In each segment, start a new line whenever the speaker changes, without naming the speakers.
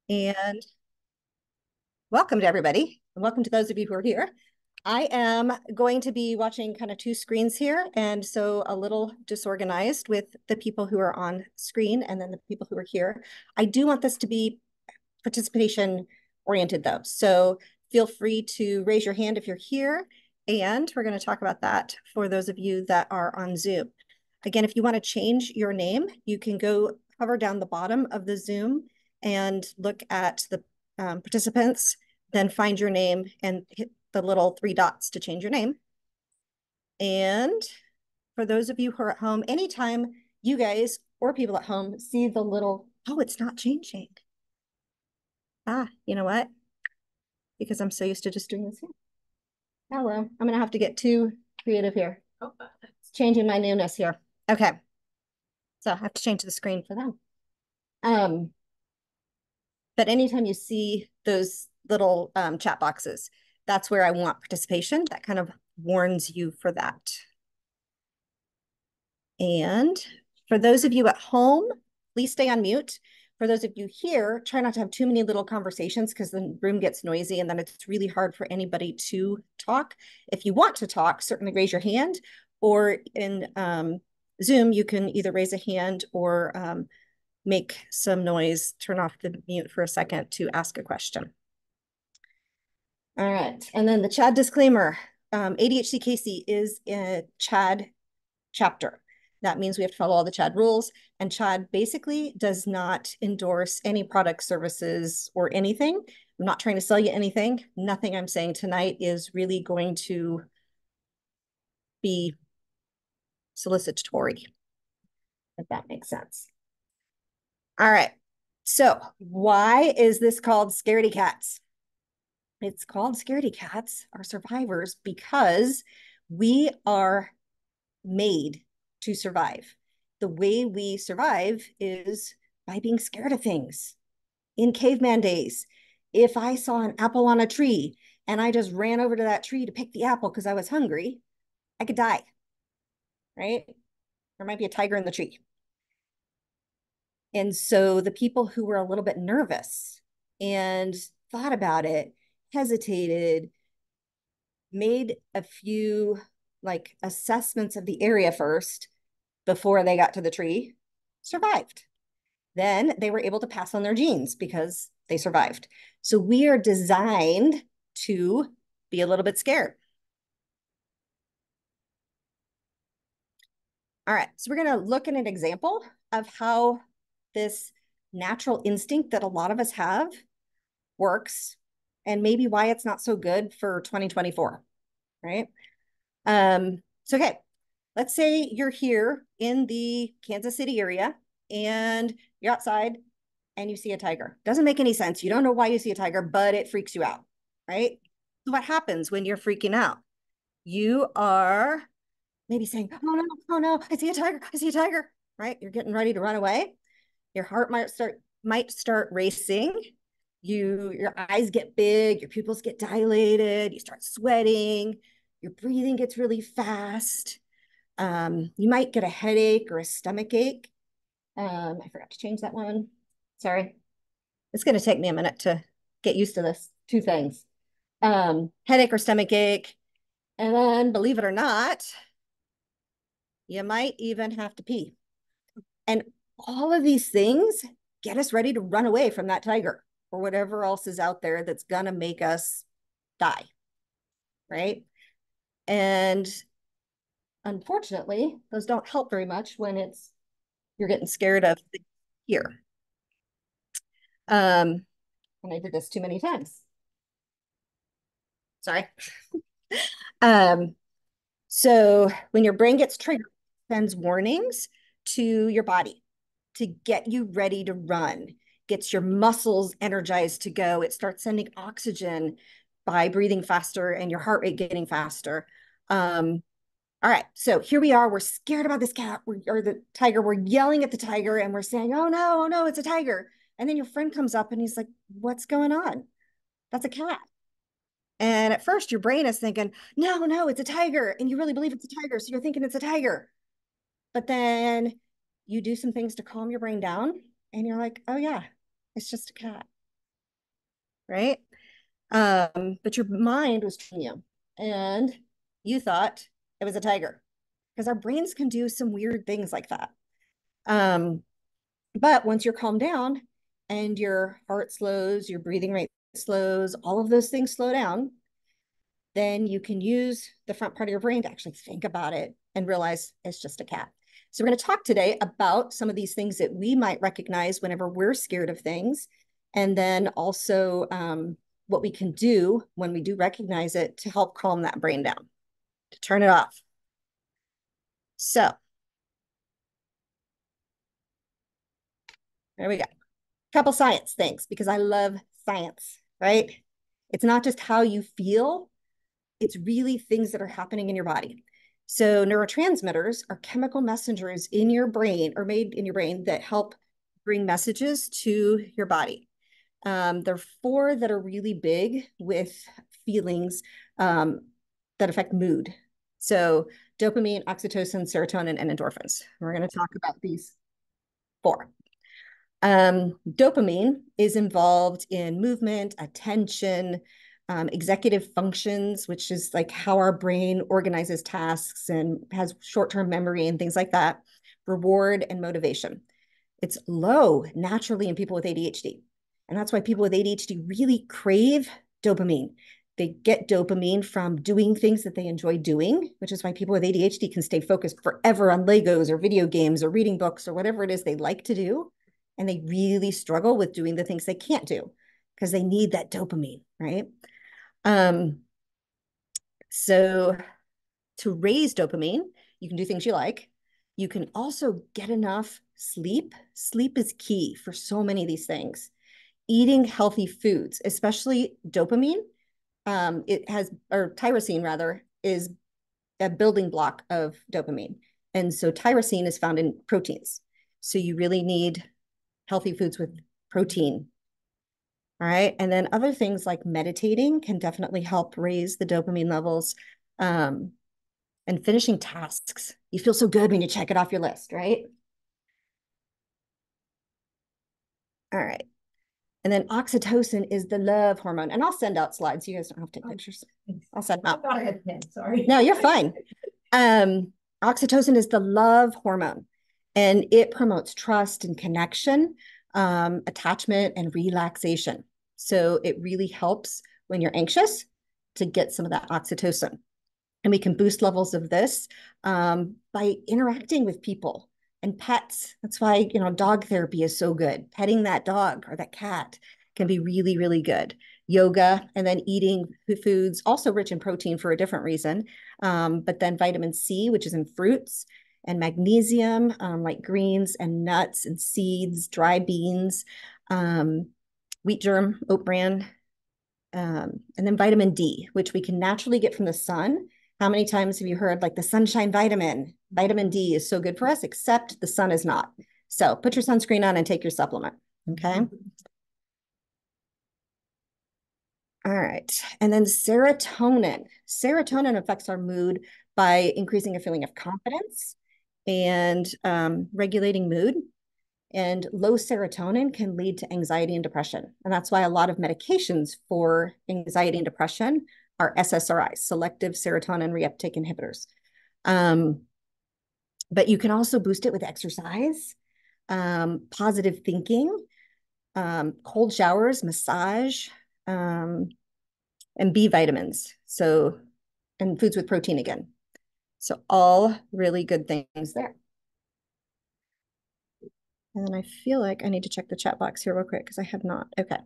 And welcome to everybody. And welcome to those of you who are here. I am going to be watching kind of two screens here, and so a little disorganized with the people who are on screen and then the people who are here. I do want this to be participation oriented though. So feel free to raise your hand if you're here, and we're going to talk about that for those of you that are on Zoom. Again, if you want to change your name, you can go hover down the bottom of the Zoom and look at the participants, then find your name and hit the little three dots to change your name. And for those of you who are at home, anytime you guys or people at home see the little, oh, it's not changing. Ah, you know what? Because I'm so used to just doing this here. Hello, I'm gonna have to get too creative here. Oh, it's changing my newness here. Okay, so I have to change the screen for them. But anytime you see those little chat boxes, that's where I want participation. That kind of warns you for that. And for those of you at home, please stay on mute. For those of you here, try not to have too many little conversations because the room gets noisy and then it's really hard for anybody to talk. If you want to talk, certainly raise your hand, or in Zoom, you can either raise a hand or make some noise, turn off the mute for a second to ask a question. All right, and then the CHAD disclaimer. ADHD Casey is a CHAD chapter. That means we have to follow all the CHAD rules, and CHAD basically does not endorse any product, services, or anything. I'm not trying to sell you anything. Nothing I'm saying tonight is really going to be solicitatory, if that makes sense. All right, so why is this called Scaredy Cats? It's called Scaredy Cats, our survivors, because we are made to survive. The way we survive is by being scared of things. In caveman days, if I saw an apple on a tree and I just ran over to that tree to pick the apple because I was hungry, I could die, right? There might be a tiger in the tree. And so the people who were a little bit nervous and thought about it, hesitated, made a few like assessments of the area first before they got to the tree, survived. Then they were able to pass on their genes because they survived. So we are designed to be a little bit scared. All right, so we're going to look at an example of how this natural instinct that a lot of us have works and maybe why it's not so good for 2024, right? So, okay, let's say you're here in the Kansas City area and you're outside and you see a tiger. Doesn't make any sense. You don't know why you see a tiger, but it freaks you out, right? So what happens when you're freaking out? You are maybe saying, oh no, I see a tiger, I see a tiger, right? You're getting ready to run away. Your heart might start racing. Your eyes get big, your pupils get dilated, you start sweating, your breathing gets really fast. You might get a headache or a stomach ache. I forgot to change that one. Sorry. It's going to take me a minute to get used to this. Two things. Headache or stomach ache. And then, believe it or not, you might even have to pee. And all of these things get us ready to run away from that tiger or whatever else is out there that's going to make us die. Right. And unfortunately, those don't help very much when you're getting scared of here. And I did this too many times. Sorry. Um, so when your brain gets triggered, it sends warnings to your body to get you ready to run, gets your muscles energized to go. It starts sending oxygen by breathing faster and your heart rate getting faster. All right, so here we are. We're scared about this cat or the tiger. We're yelling at the tiger and we're saying, oh no, it's a tiger. And then your friend comes up and he's like, what's going on? That's a cat. And at first, your brain is thinking, no, it's a tiger. And you really believe it's a tiger. So you're thinking it's a tiger. But then you do some things to calm your brain down. And you're like, oh, yeah, it's just a cat. right? But your mind was tricking you, and you thought it was a tiger because our brains can do some weird things like that. Um, but once you're calmed down and your heart slows, your breathing rate slows, all of those things slow down, then you can use the front part of your brain to actually think about it and realize it's just a cat. So we're going to talk today about some of these things that we might recognize whenever we're scared of things, and then also what we can do when we do recognize it to help calm that brain down, to turn it off. So there we go. Couple science things, because I love science, right? It's not just how you feel, it's really things that are happening in your body. So neurotransmitters are chemical messengers in your brain or made in your brain that help bring messages to your body. There are four that are really big with feelings that affect mood. So dopamine, oxytocin, serotonin, and endorphins. We're going to talk about these four. Dopamine is involved in movement, attention, executive functions, which is like how our brain organizes tasks and has short-term memory and things like that, reward and motivation. It's low naturally in people with ADHD. And that's why people with ADHD really crave dopamine. They get dopamine from doing things that they enjoy doing, which is why people with ADHD can stay focused forever on Legos or video games or reading books or whatever it is they like to do. And they really struggle with doing the things they can't do because they need that dopamine, right? So to raise dopamine, you can do things you like. You can also get enough sleep. Sleep is key for so many of these things. Eating healthy foods, especially dopamine, it has, or tyrosine rather, is a building block of dopamine. And so tyrosine is found in proteins. So you really need healthy foods with protein. All right. And then other things like meditating can definitely help raise the dopamine levels. And finishing tasks. You feel so good when you check it off your list, right? All right. And then oxytocin is the love hormone. And I'll send out slides. You guys don't have to take pictures. I'll send them out. I thought I had 10, sorry. No, you're fine. Oxytocin is the love hormone, and it promotes trust and connection, attachment, and relaxation. So it really helps when you're anxious to get some of that oxytocin. And we can boost levels of this by interacting with people and pets. That's why, dog therapy is so good. Petting that dog or that cat can be really, really good. Yoga, and then eating foods also rich in protein for a different reason. But then vitamin C, which is in fruits, and magnesium, like greens and nuts and seeds, dry beans, wheat germ, oat bran, and then vitamin D, which we can naturally get from the sun. How many times have you heard like the sunshine vitamin? Vitamin D is so good for us, except the sun is not. So put your sunscreen on and take your supplement. Okay. All right. And then serotonin. Serotonin affects our mood by increasing a feeling of confidence and regulating mood. And low serotonin can lead to anxiety and depression. And that's why a lot of medications for anxiety and depression are SSRIs, selective serotonin reuptake inhibitors. But you can also boost it with exercise, positive thinking, cold showers, massage, and B vitamins. So, and foods with protein again. So all really good things there. And then I feel like I need to check the chat box here real quick because I have not. Okay.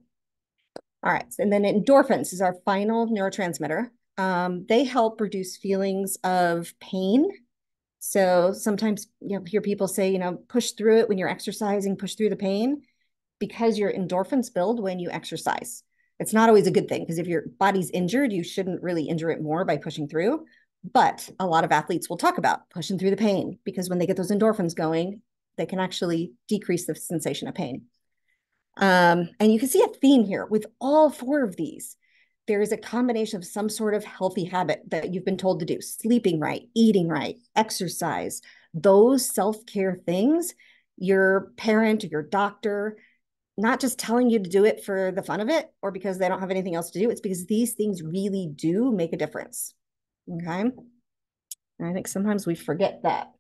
All right. And then endorphins is our final neurotransmitter. They help reduce feelings of pain. So sometimes hear people say, push through it when you're exercising, push through the pain, because your endorphins build when you exercise. It's not always a good thing because if your body's injured, you shouldn't really injure it more by pushing through. But a lot of athletes will talk about pushing through the pain because when they get those endorphins going, they can actually decrease the sensation of pain. And you can see a theme here with all four of these. There is a combination of some sort of healthy habit that you've been told to do: sleeping right, eating right, exercise, those self-care things. Your parent or your doctor not just telling you to do it for the fun of it or because they don't have anything else to do. It's because these things really do make a difference. Okay. And I think sometimes we forget that.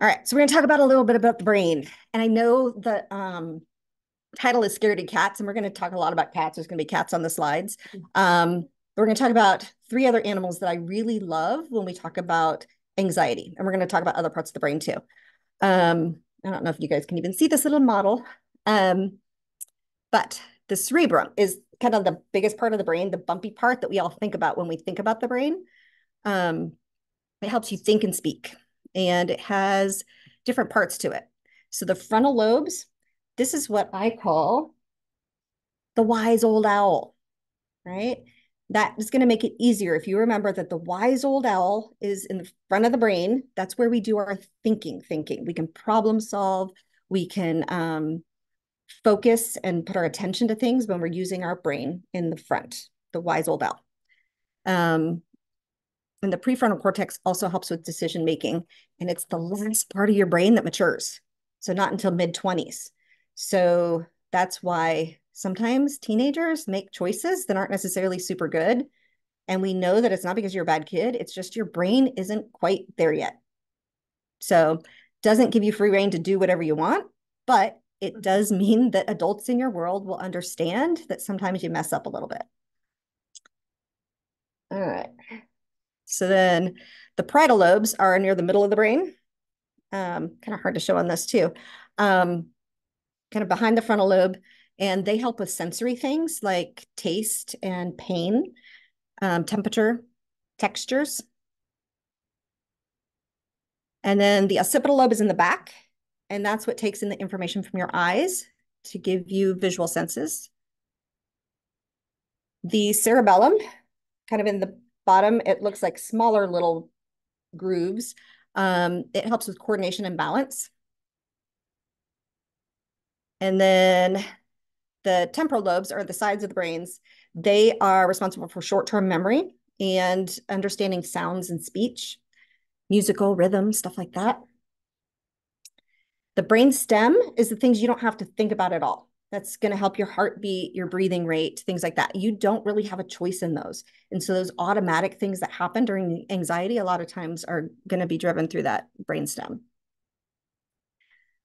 All right. So we're going to talk about a little bit about the brain. And I know the title is Scaredy Cats, and we're going to talk a lot about cats. There's going to be cats on the slides. We're going to talk about 3 other animals that I really love when we talk about anxiety. And we're going to talk about other parts of the brain too. I don't know if you guys can even see this little model. But the cerebrum is kind of the biggest part of the brain, the bumpy part that we all think about when we think about the brain. It helps you think and speak, and it has different parts to it. So the frontal lobes, this is what I call the wise old owl, right? That is going to make it easier if you remember that the wise old owl is in the front of the brain. That's where we do our thinking. We can problem solve. We can focus and put our attention to things when we're using our brain in the front, the wise old owl. And the prefrontal cortex also helps with decision making. And it's the last part of your brain that matures. So not until mid-20s. So that's why sometimes teenagers make choices that aren't necessarily super good. And we know that it's not because you're a bad kid. It's just your brain isn't quite there yet. So doesn't give you free rein to do whatever you want, but it does mean that adults in your world will understand that sometimes you mess up a little bit. All right. So then the parietal lobes are near the middle of the brain. Kind of hard to show on this too. Kind of behind the frontal lobe, and they help with sensory things like taste and pain, temperature, textures. And then the occipital lobe is in the back, and that's what takes in the information from your eyes to give you visual senses. The cerebellum, kind of in the bottom, it looks like smaller little grooves. It helps with coordination and balance. And then the temporal lobes are the sides of the brains. They are responsible for short-term memory and understanding sounds and speech, musical rhythm, stuff like that. The brain stem is the things you don't have to think about at all. That's going to help your heartbeat, your breathing rate, things like that. You don't really have a choice in those. And so those automatic things that happen during anxiety, a lot of times are going to be driven through that brain stem.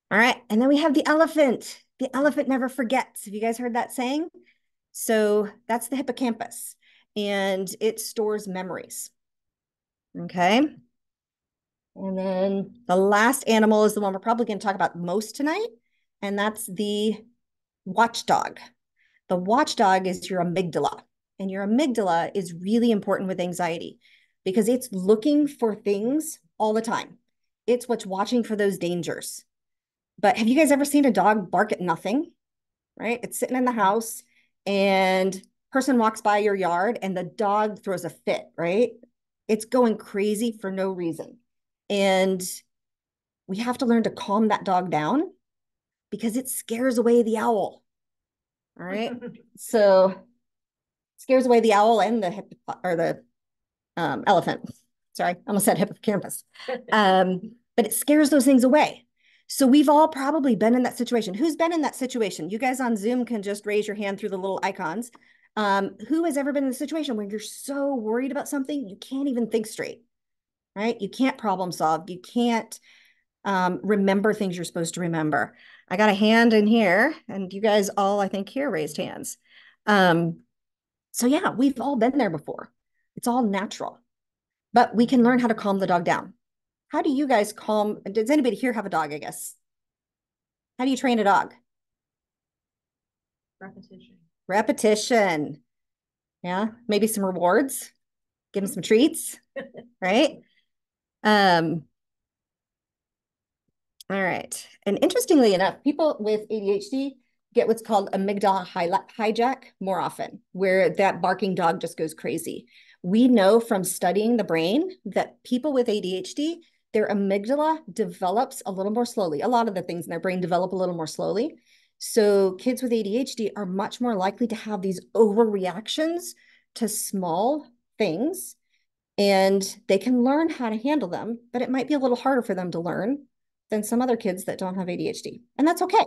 All right. And then we have the elephant. The elephant never forgets. Have you guys heard that saying? So that's the hippocampus, and it stores memories. Okay. And then the last animal is the one we're probably going to talk about most tonight, and that's the watchdog. The watchdog is your amygdala, and your amygdala is really important with anxiety because it's looking for things all the time. It's what's watching for those dangers. But have you guys ever seen a dog bark at nothing? Right? It's sitting in the house and person walks by your yard and the dog throws a fit, right? It's going crazy for no reason. And we have to learn to calm that dog down because it scares away the owl. All right. So scares away the owl and the elephant. Sorry, I almost said hippocampus. But it scares those things away. So we've all probably been in that situation. Who's been in that situation? You guys on Zoom can just raise your hand through the little icons. Who has ever been in a situation where you're so worried about something, you can't even think straight, right? You can't problem solve. You can't remember things you're supposed to remember. I got a hand in here, and you guys all, I think, here raised hands. So yeah, we've all been there before. It's all natural, but we can learn how to calm the dog down. How do you guys calm? Does anybody here have a dog, I guess? How do you train a dog?
Repetition.
Repetition. Yeah, maybe some rewards. Give them some treats, right? All right. And interestingly enough, people with ADHD get what's called amygdala hijack more often, where that barking dog just goes crazy. We know from studying the brain that people with ADHD, their amygdala develops a little more slowly. A lot of the things in their brain develop a little more slowly. So kids with ADHD are much more likely to have these overreactions to small things, and they can learn how to handle them, but it might be a little harder for them to learn than some other kids that don't have ADHD. And that's okay.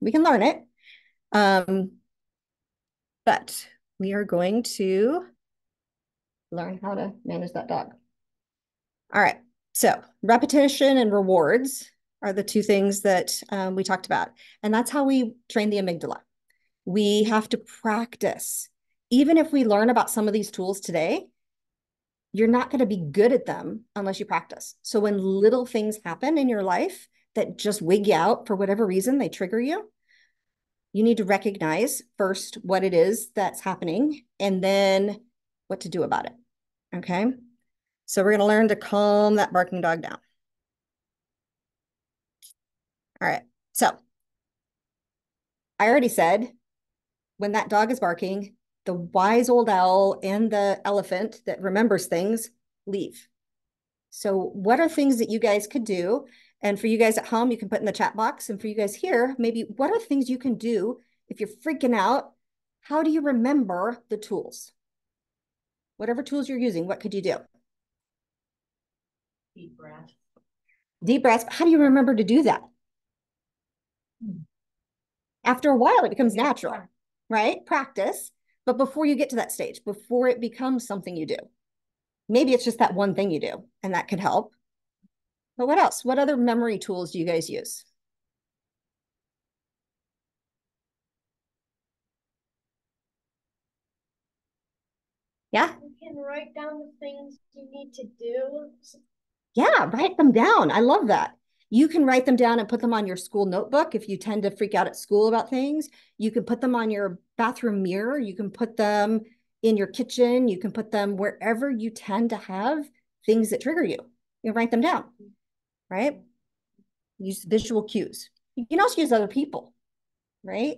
We can learn it. But we are going to learn how to manage that dog. All right. So repetition and rewards are the two things that we talked about. And that's how we train the amygdala. We have to practice. Even if we learn about some of these tools today, you're not going to be good at them unless you practice. So when little things happen in your life that just wig you out for whatever reason, they trigger you, you need to recognize first what it is that's happening and then what to do about it. Okay. So we're going to learn to calm that barking dog down. All right. So I already said when that dog is barking, the wise old owl and the elephant that remembers things leave. So what are things that you guys could do? And for you guys at home, you can put in the chat box. And for you guys here, maybe what are things you can do if you're freaking out? How do you remember the tools? Whatever tools you're using, what could you do?
Deep breath.
Deep breaths. How do you remember to do that? After a while, it becomes natural, right? Practice. But before you get to that stage, before it becomes something you do, maybe it's just that one thing you do, and that could help. But what else? What other memory tools do you guys use? Yeah.
You can write down the things you need to do.
Yeah, write them down. I love that. You can write them down and put them on your school notebook if you tend to freak out at school about things. You can put them on your bathroom mirror. You can put them in your kitchen. You can put them wherever you tend to have things that trigger you. You write them down, right? Use visual cues. You can also use other people, right?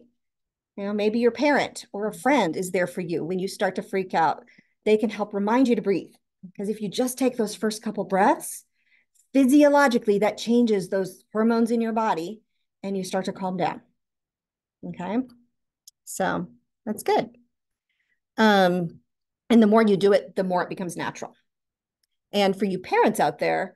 You know, maybe your parent or a friend is there for you when you start to freak out. They can help remind you to breathe. Because if you just take those first couple breaths, physiologically, that changes those hormones in your body and you start to calm down. Okay. So that's good. And the more you do it, the more it becomes natural. And for you parents out there,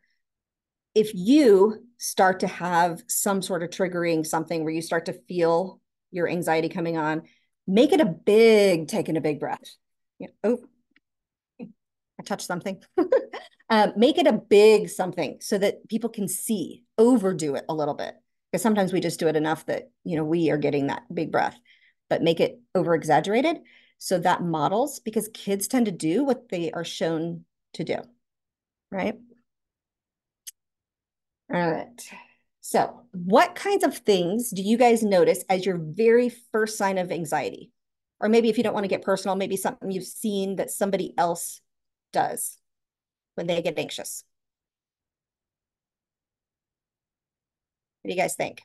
if you start to have some sort of triggering something where you start to feel your anxiety coming on, make it a big, taking a big breath. Yeah. Oh, I touched something. Make it a big something so that people can see, overdo it a little bit. Because sometimes we just do it enough that, you know, we are getting that big breath, but make it over exaggerated. So that models, because kids tend to do what they are shown to do, right? All right. So what kinds of things do you guys notice as your very first sign of anxiety? Or maybe if you don't want to get personal, maybe something you've seen that somebody else does when they get anxious. What do you guys think?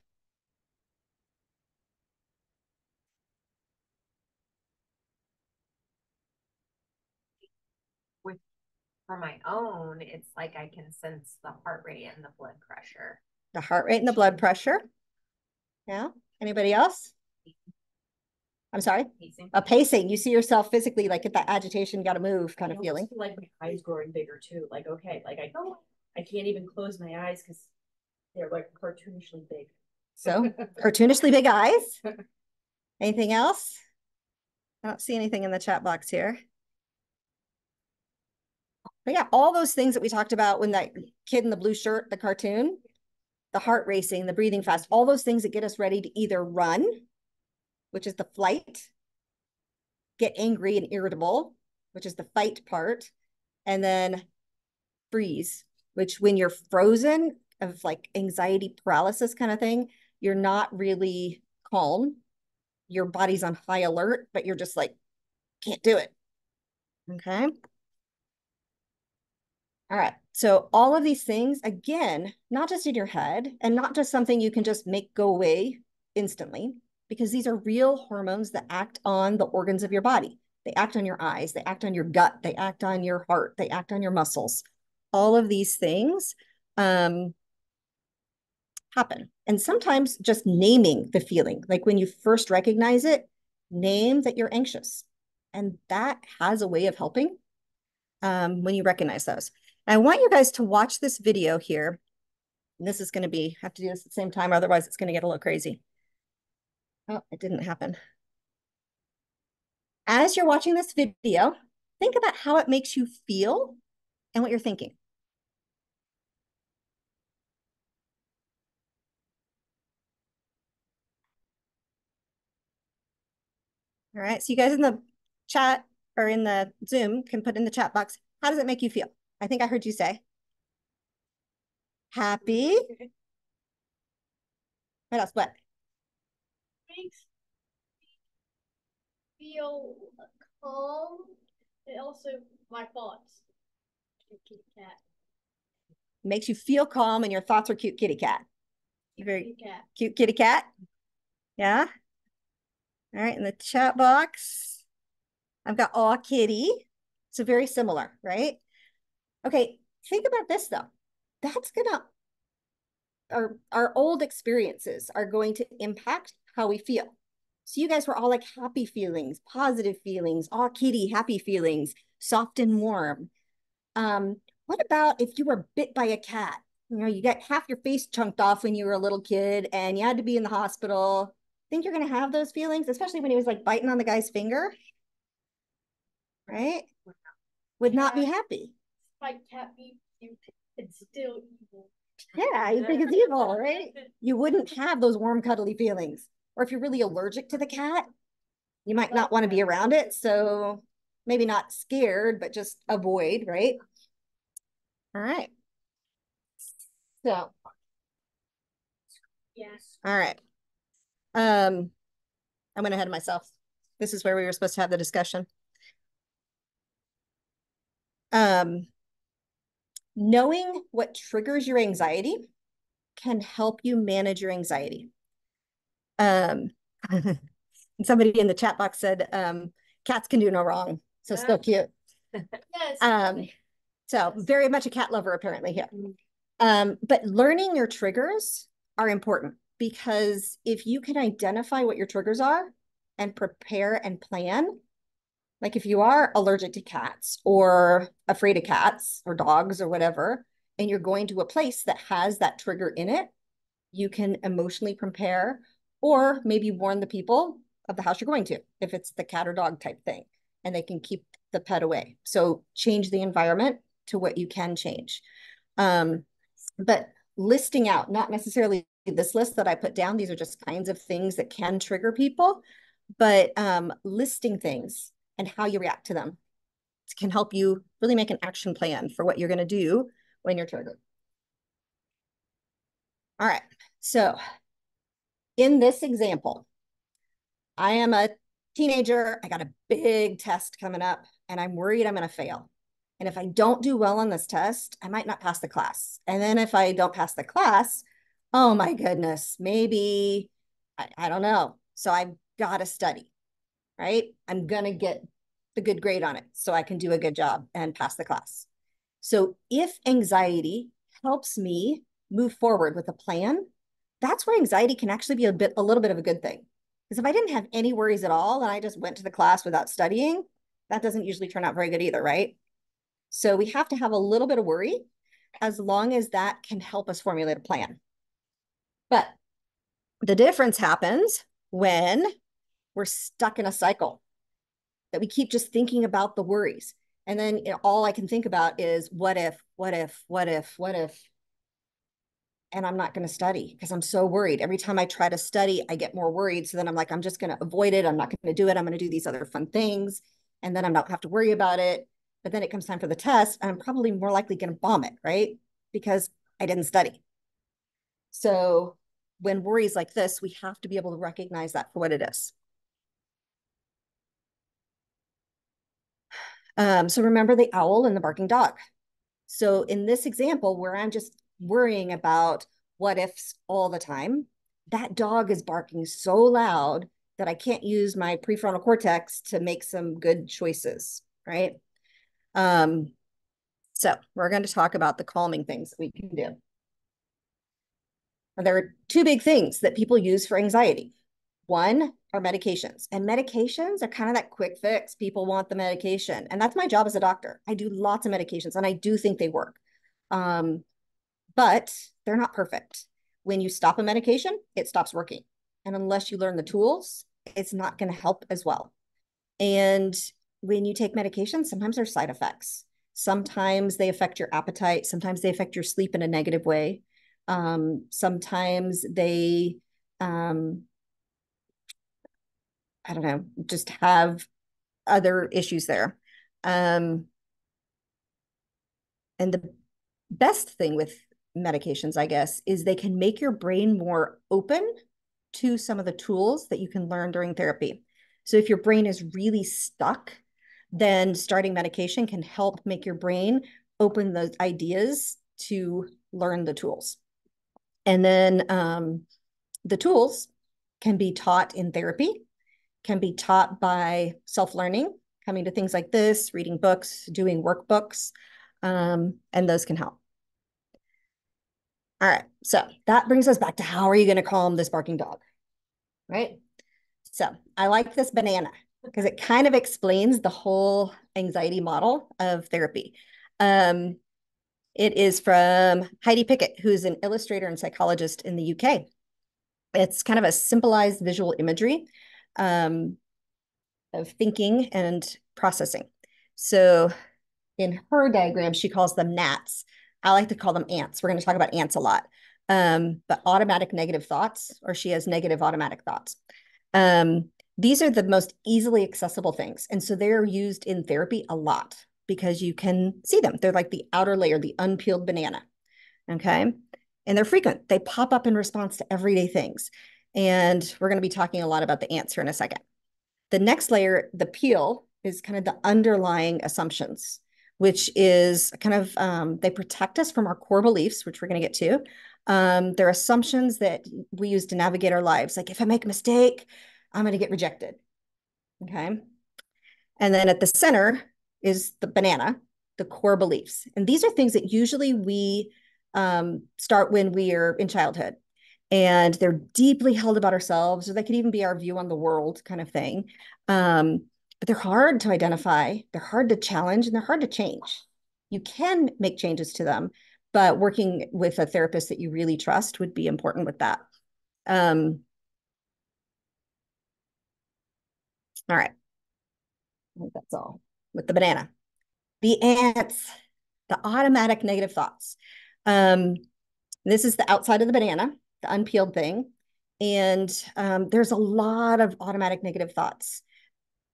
With for my own, it's like I can sense the heart rate and the blood pressure.
The heart rate and the blood pressure. Yeah. Anybody else? I'm sorry?
Pacing.
A pacing. You see yourself physically, like get that agitation, got to move kind of feeling.
Like my eyes growing bigger too. Like, okay, like I can't even close my eyes because they're like cartoonishly big.
So cartoonishly big eyes. Anything else? I don't see anything in the chat box here. But yeah, all those things that we talked about when that kid in the blue shirt, the cartoon, the heart racing, the breathing fast, all those things that get us ready to either run, which is the flight, get angry and irritable, which is the fight part, and then freeze, which when you're frozen of like anxiety paralysis kind of thing, you're not really calm. Your body's on high alert, but you're just like, can't do it. Okay. All right. So all of these things, again, not just in your head and not just something you can just make go away instantly, because these are real hormones that act on the organs of your body. They act on your eyes, they act on your gut, they act on your heart, they act on your muscles. All of these things happen. And sometimes just naming the feeling, like when you first recognize it, name that you're anxious. And that has a way of helping when you recognize those. I want you guys to watch this video here. And this is going to be, have to do this at the same time, otherwise it's going to get a little crazy. Oh, it didn't happen. As you're watching this video, think about how it makes you feel and what you're thinking. All right, so you guys in the chat or in the Zoom can put in the chat box, how does it make you feel? I think I heard you say. Happy. What else? What?
Makes me feel calm. And also my thoughts. Kitty cat.
Makes you feel calm and your thoughts are cute kitty cat. Very
Kitty cat.
cute kitty cat. Yeah. All right, in the chat box, I've got aw kitty. So very similar, right? Okay, think about this though. That's gonna, our old experiences are going to impact how we feel. So you guys were all like happy feelings, positive feelings, aw kitty, happy feelings, soft and warm. What about if you were bit by a cat? You know, you got half your face chunked off when you were a little kid and you had to be in the hospital. Think you're going to have those feelings, especially when he was like biting on the guy's finger, right? Would not be happy.
My cat beat you. It's still evil.
Yeah, you think it's evil, right? You wouldn't have those warm, cuddly feelings. Or if you're really allergic to the cat, you might not want to be around it. So maybe not scared, but just avoid, right? All right. So,
Yes.
all right. I went ahead of myself. This is where we were supposed to have the discussion. Knowing what triggers your anxiety can help you manage your anxiety. Somebody in the chat box said, cats can do no wrong. So still cute.
Yes.
So very much a cat lover apparently here. But learning your triggers are important because if you can identify what your triggers are and prepare and plan, like if you are allergic to cats or afraid of cats or dogs or whatever, and you're going to a place that has that trigger in it, you can emotionally prepare or maybe warn the people of the house you're going to if it's the cat or dog type thing, and they can keep the pet away. So change the environment to what you can change. But listing out, not necessarily this list that I put down, these are just kinds of things that can trigger people, but listing things and how you react to them can help you really make an action plan for what you're going to do when you're triggered. All right, so in this example, I am a teenager. I got a big test coming up and I'm worried I'm going to fail. And if I don't do well on this test, I might not pass the class. And then if I don't pass the class, oh my goodness, maybe, I don't know. So I've got to study, right? I'm going to get the good grade on it so I can do a good job and pass the class. So if anxiety helps me move forward with a plan, that's where anxiety can actually be a little bit of a good thing. Because if I didn't have any worries at all and I just went to the class without studying, that doesn't usually turn out very good either, right? So we have to have a little bit of worry as long as that can help us formulate a plan. But the difference happens when we're stuck in a cycle that we keep just thinking about the worries. And then all I can think about is what if, what if, what if, what if, and I'm not going to study because I'm so worried. Every time I try to study, I get more worried. So then I'm like, I'm just going to avoid it. I'm not going to do it. I'm going to do these other fun things. And then I'm not have to worry about it. But then it comes time for the test and I'm probably more likely going to bomb it, right? Because I didn't study. So when worries like this, we have to be able to recognize that for what it is. So remember the owl and the barking dog. So in this example where I'm just worrying about what ifs all the time, that dog is barking so loud that I can't use my prefrontal cortex to make some good choices, right? So we're going to talk about the calming things that we can do. There are two big things that people use for anxiety. One are medications, and medications are kind of that quick fix. People want the medication, and that's my job as a doctor. I do lots of medications, and I do think they work, but they're not perfect. When you stop a medication, it stops working. And unless you learn the tools, it's not going to help as well. And when you take medication, sometimes there's side effects. Sometimes they affect your appetite. Sometimes they affect your sleep in a negative way. Sometimes they, I don't know, just have other issues there. And the best thing with medications, I guess, is they can make your brain more open to some of the tools that you can learn during therapy. So if your brain is really stuck, then starting medication can help make your brain open those ideas to learn the tools. And then the tools can be taught in therapy, can be taught by self-learning, coming to things like this, reading books, doing workbooks, and those can help. All right, so that brings us back to how are you going to calm this barking dog, right? So I like this banana because it kind of explains the whole anxiety model of therapy. It is from Heidi Pickett, who's an illustrator and psychologist in the UK. It's kind of a symbolized visual imagery of thinking and processing. So in her diagram, she calls them gnats. I like to call them ants. We're going to talk about ants a lot. But automatic negative thoughts, or she has negative automatic thoughts. These are the most easily accessible things. And so they're used in therapy a lot because you can see them. They're like the outer layer, the unpeeled banana. Okay. And they're frequent. They pop up in response to everyday things. And we're going to be talking a lot about the ants here in a second. The next layer, the peel, is kind of the underlying assumptions, which is kind of, they protect us from our core beliefs, which we're going to get to. They're assumptions that we use to navigate our lives. Like if I make a mistake, I'm going to get rejected. Okay. And then at the center is the banana, the core beliefs. And these are things that usually we start when we are in childhood. And they're deeply held about ourselves, or they could even be our view on the world kind of thing. But they're hard to identify, they're hard to challenge, and they're hard to change. You can make changes to them, but working with a therapist that you really trust would be important with that. All right. I think that's all with the banana. The ants, the automatic negative thoughts. This is the outside of the banana, the unpeeled thing. And there's a lot of automatic negative thoughts,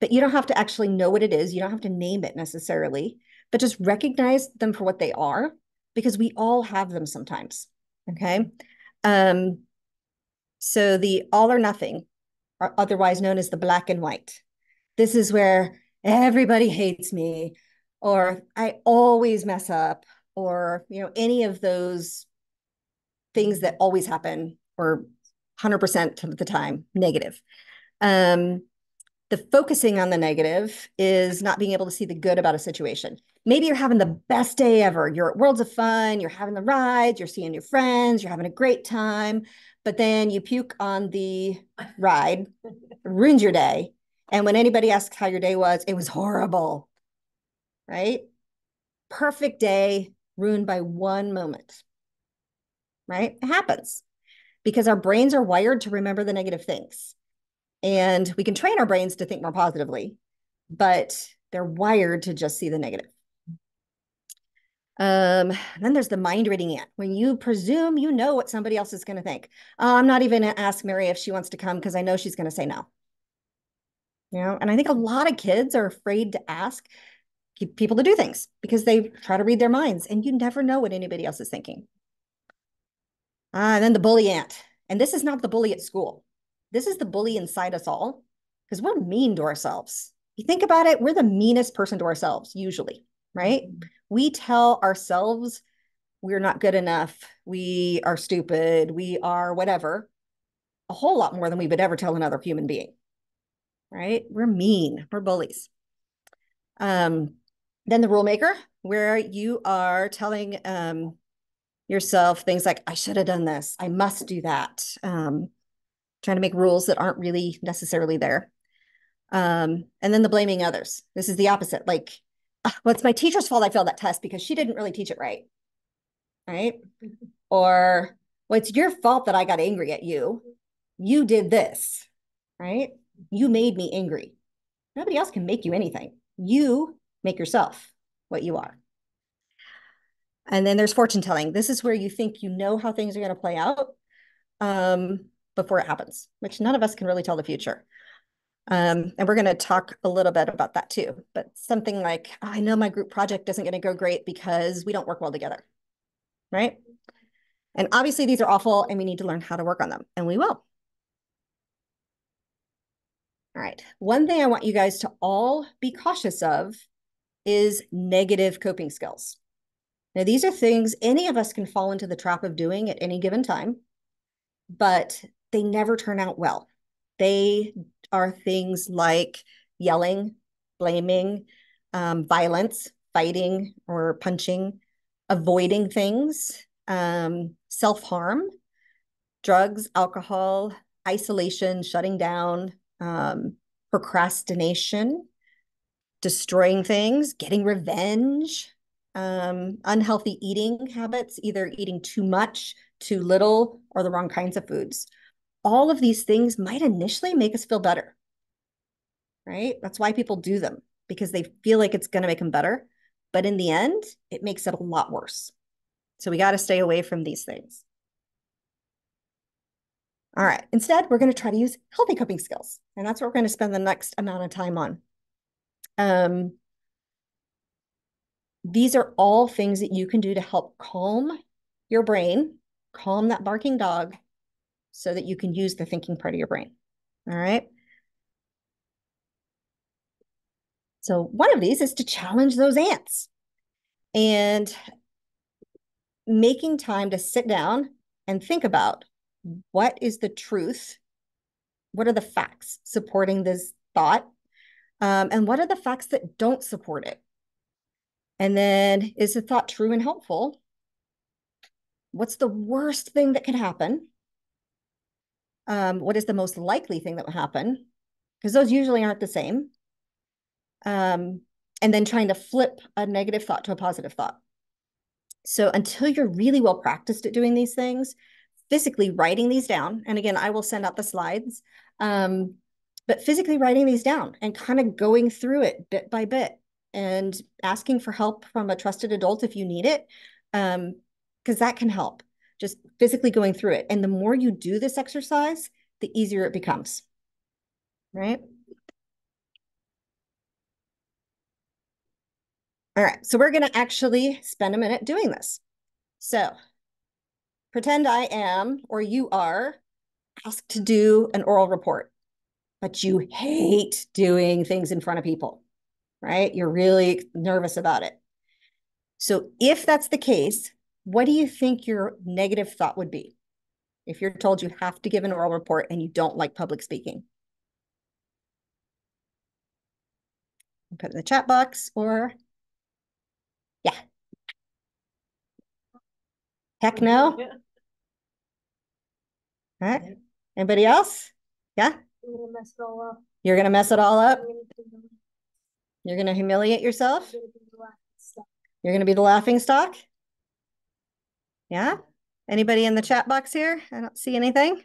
but you don't have to actually know what it is. You don't have to name it necessarily, but just recognize them for what they are, because we all have them sometimes. Okay. So the all or nothing, or otherwise known as the black and white. This is where everybody hates me, or I always mess up, or, any of those things that always happen, or 100% of the time negative. The focusing on the negative is not being able to see the good about a situation. Maybe you're having the best day ever. You're at Worlds of Fun, you're having the rides, you're seeing your friends, you're having a great time, but then you puke on the ride, ruins your day. And when anybody asks how your day was, it was horrible, right? Perfect day ruined by one moment, right? It happens because our brains are wired to remember the negative things. And we can train our brains to think more positively, but they're wired to just see the negative. Then there's the mind reading ant. When you presume you know what somebody else is going to think. Oh, I'm not even going to ask Mary if she wants to come because I know she's going to say no. And I think a lot of kids are afraid to ask people to do things because they try to read their minds, and you never know what anybody else is thinking. And then the bully ant. And this is not the bully at school. This is the bully inside us all, because we're mean to ourselves. You think about it, we're the meanest person to ourselves, usually, right? We tell ourselves we're not good enough, we are stupid, we are whatever, a whole lot more than we would ever tell another human being, right? We're mean, we're bullies. Then the rule maker, where you are telling yourself things like, I should have done this, I must do that. Trying to make rules that aren't really necessarily there. And then the blaming others. This is the opposite. Like, well, it's my teacher's fault I failed that test because she didn't really teach it right. Right? Or, well, it's your fault that I got angry at you. You did this, right? You made me angry. Nobody else can make you anything. You make yourself what you are. And then there's fortune telling. This is where you think you know how things are going to play out before it happens, which none of us can really tell the future. And we're going to talk a little bit about that too. But something like, oh, I know my group project isn't going to go great because we don't work well together, right? And obviously these are awful and we need to learn how to work on them, and we will. All right. One thing I want you guys to all be cautious of is negative coping skills. Now, these are things any of us can fall into the trap of doing at any given time, but they never turn out well. They are things like yelling, blaming, violence, fighting or punching, avoiding things, self-harm, drugs, alcohol, isolation, shutting down, procrastination, destroying things, getting revenge, unhealthy eating habits, either eating too much, too little, or the wrong kinds of foods. All of these things might initially make us feel better, right? That's why people do them, because they feel like it's going to make them better. But in the end, it makes it a lot worse. So we got to stay away from these things. All right. Instead, we're going to try to use healthy coping skills. And that's what we're going to spend the next amount of time on. These are all things that you can do to help calm your brain, calm that barking dog, so that you can use the thinking part of your brain. All right. So one of these is to challenge those ants and making time to sit down and think about what is the truth, what are the facts supporting this thought, and what are the facts that don't support it. And then, is the thought true and helpful? What's the worst thing that could happen? What is the most likely thing that will happen? Because those usually aren't the same. And then trying to flip a negative thought to a positive thought. So until you're really well practiced at doing these things, physically writing these down, and again, I will send out the slides, but physically writing these down and kind of going through it bit by bit and asking for help from a trusted adult if you need it, because that can help. Just physically going through it. And the more you do this exercise, the easier it becomes, right? All right, so we're going to actually spend a minute doing this. So pretend I am, or you are, asked to do an oral report, but you hate doing things in front of people, right? You're really nervous about it. So if that's the case, what do you think your negative thought would be if you're told you have to give an oral report and you don't like public speaking? Put it in the chat box, or yeah. Heck no. All right. Anybody else? Yeah.
I'm gonna mess it all up.
You're gonna mess it all up.
I'm gonna do the-
You're gonna humiliate yourself.
I'm gonna do the last stuff.
You're gonna be the laughing stock. Yeah. Anybody in the chat box here? I don't see anything,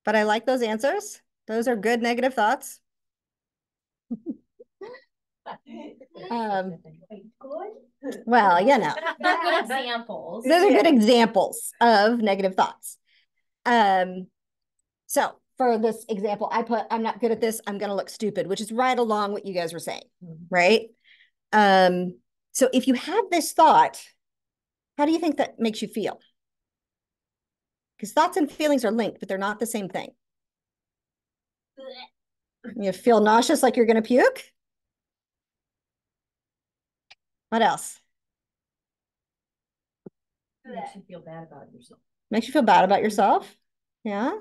but I like those answers. Those are good negative thoughts.
Good.
Well, you know,
They're good examples.
those are good examples of negative thoughts. So for this example, I put, I'm not good at this, I'm gonna look stupid, which is right along what you guys were saying, right? So if you have this thought, how do you think that makes you feel? Because thoughts and feelings are linked, but they're not the same thing. You feel nauseous, like you're gonna puke? What else?
Makes you feel bad about yourself.
Makes you feel bad about yourself? Yeah.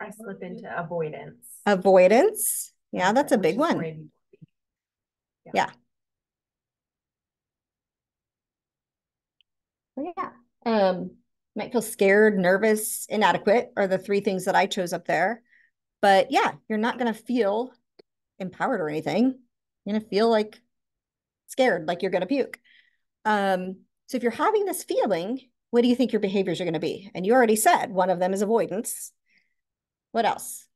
I slip into avoidance.
Avoidance. Yeah, that's a big
Which is
one.
maybe-
Yeah. Yeah. Might feel scared, nervous, inadequate are the three things that I chose up there. But yeah, you're not going to feel empowered or anything. You're going to feel like scared, like you're going to puke. So if you're having this feeling, what do you think your behaviors are going to be? And you already said one of them is avoidance. What else?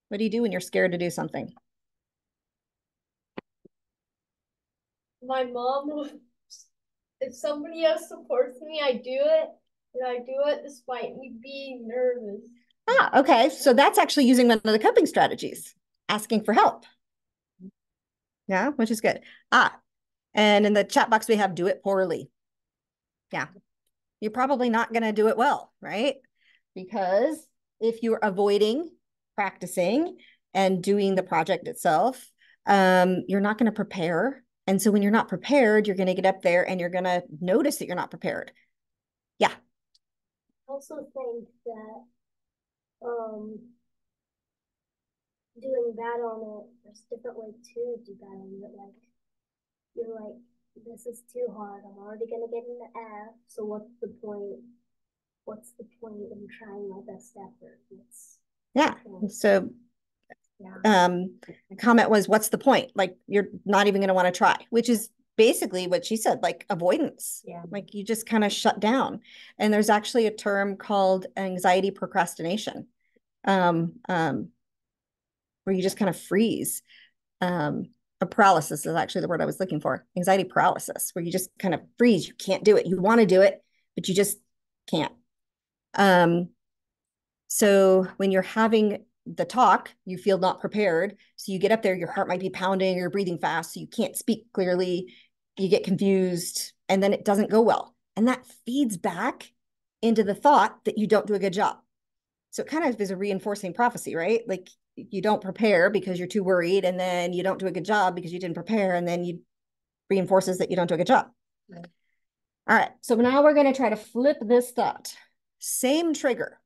What do you do when you're scared to do something?
My mom, if somebody else supports me, I do it. And I do it despite me being nervous.
Ah, okay. So that's actually using one of the coping strategies, asking for help. Yeah, which is good. Ah, and in the chat box, we have do it poorly. Yeah, you're probably not going to do it well, right? Because if you're avoiding practicing and doing the project itself, you're not going to prepare. And so when you're not prepared, you're going to get up there and you're going to notice that you're not prepared. Yeah.
I also think that doing bad on it, there's different way to do bad on it. Like you're like, this is too hard. I'm already gonna get an F. So what's the point? What's the point in trying my best effort?
Yeah. So the comment was, what's the point? Like you're not even going to want to try, which is basically what she said, like avoidance.
Yeah.
Like you just kind of shut down. And there's actually a term called anxiety procrastination, where you just kind of freeze. A paralysis is actually the word I was looking for. Anxiety paralysis, where you just kind of freeze. You can't do it. You want to do it, but you just can't. So when you're having the talk, you feel not prepared. So you get up there, your heart might be pounding, you're breathing fast, so you can't speak clearly, you get confused, and then it doesn't go well. And that feeds back into the thought that you don't do a good job. So it kind of is a reinforcing prophecy, right? Like you don't prepare because you're too worried, and then you don't do a good job because you didn't prepare, and then you reinforces that you don't do a good job. Right. All right, so now we're going to try to flip this thought. Same trigger.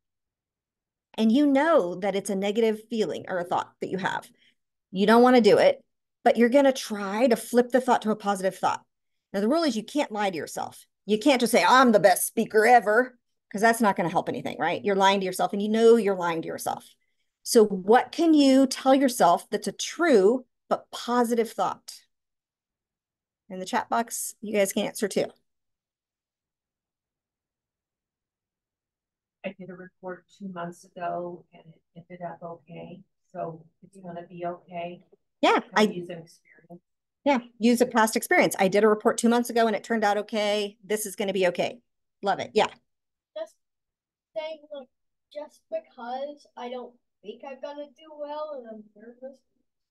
And you know that it's a negative feeling or a thought that you have. You don't want to do it, but you're going to try to flip the thought to a positive thought. Now, the rule is you can't lie to yourself. You can't just say, I'm the best speaker ever, because that's not going to help anything, right? You're lying to yourself and you know you're lying to yourself. So what can you tell yourself that's a true but positive thought? In the chat box, you guys can answer too.
I did a report 2 months ago and it ended up okay. So it's gonna be okay.
Yeah,
I use an experience.
Yeah, use a past experience. I did a report 2 months ago and it turned out okay. This is going to be okay. Love it. Yeah.
Just saying, like, just because I don't think I'm gonna do well and I'm nervous,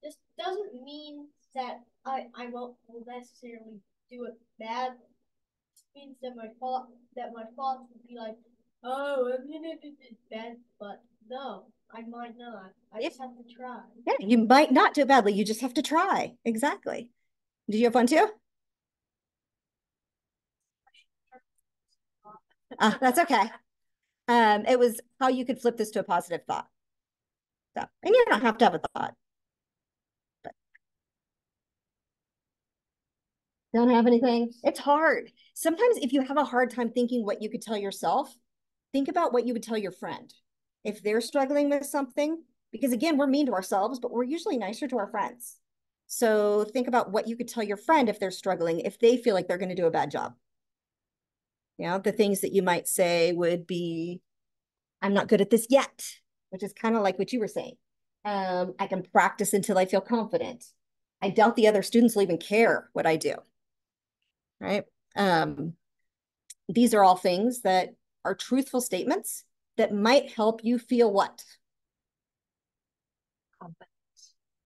just doesn't mean that I won't necessarily do it bad. It means that my thoughts would be like, oh, I'm gonna do this bad, but no, I might not. I just have to try.
Yeah, you might not do badly. You just have to try. Exactly. Did you have fun too? That's okay. It was how you could flip this to a positive thought. So, and you don't have to have a thought. But don't have anything. It's hard. Sometimes if you have a hard time thinking what you could tell yourself, think about what you would tell your friend. If they're struggling with something, because again, we're mean to ourselves, but we're usually nicer to our friends. So think about what you could tell your friend if they're struggling, if they feel like they're going to do a bad job. You know, the things that you might say would be, I'm not good at this yet, which is kind of like what you were saying. I can practice until I feel confident. I doubt the other students will even care what I do, right? These are all things that are truthful statements that might help you feel what?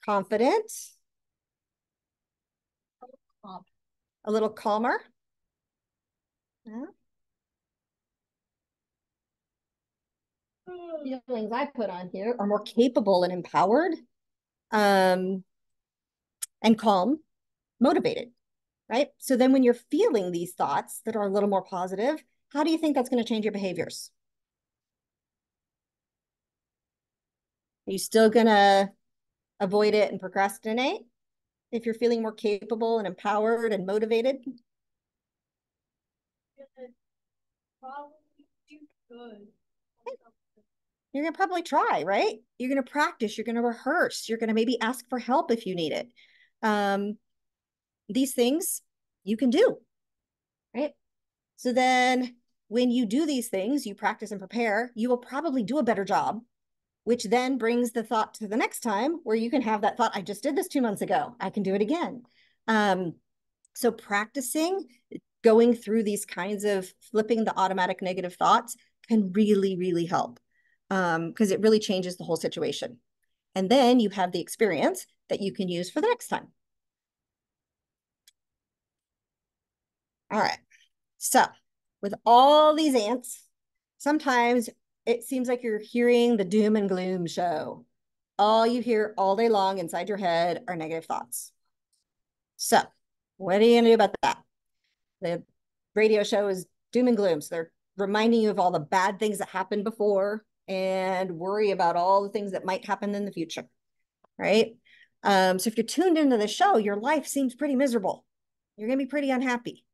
Confident. A little calmer. Yeah. Feelings I put on here are more capable and empowered, and calm, motivated, right? So then when you're feeling these thoughts that are a little more positive, how do you think that's going to change your behaviors? Are you still going to avoid it and procrastinate if you're feeling more capable and empowered and motivated?
Probably do good.
You're going to probably try, right? You're going to practice, you're going to rehearse, you're going to maybe ask for help if you need it. These things you can do. right? So then when you do these things, you practice and prepare, you will probably do a better job, which then brings the thought to the next time where you can have that thought, I just did this 2 months ago, I can do it again. So practicing going through these kinds of flipping the automatic negative thoughts can really, really help because it really changes the whole situation. And then you have the experience that you can use for the next time. All right. So with all these ants, sometimes it seems like you're hearing the doom and gloom show. All you hear all day long inside your head are negative thoughts. So what are you going to do about that? The radio show is doom and gloom. So they're reminding you of all the bad things that happened before and worry about all the things that might happen in the future, right? So if you're tuned into the show, your life seems pretty miserable. You're going to be pretty unhappy.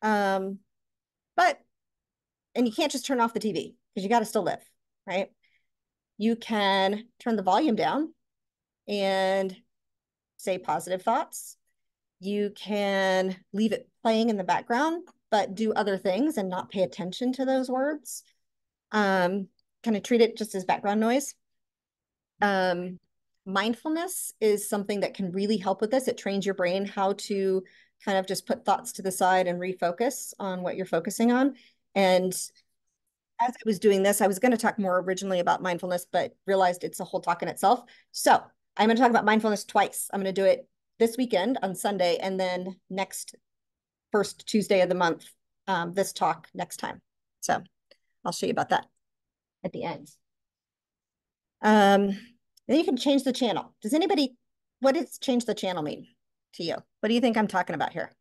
And you can't just turn off the TV because you got to still live, right? You can turn the volume down and say positive thoughts. You can leave it playing in the background, but do other things and not pay attention to those words. Kind of treat it just as background noise. Mindfulness is something that can really help with this. It trains your brain how to kind of just put thoughts to the side and refocus on what you're focusing on. And as I was doing this, I was going to talk more originally about mindfulness, but realized it's a whole talk in itself. So I'm going to talk about mindfulness twice. I'm going to do it this weekend on Sunday, and then next first Tuesday of the month, this talk next time. So I'll show you about that at the end. Then you can change the channel. What does change the channel mean to you? What do you think I'm talking about here?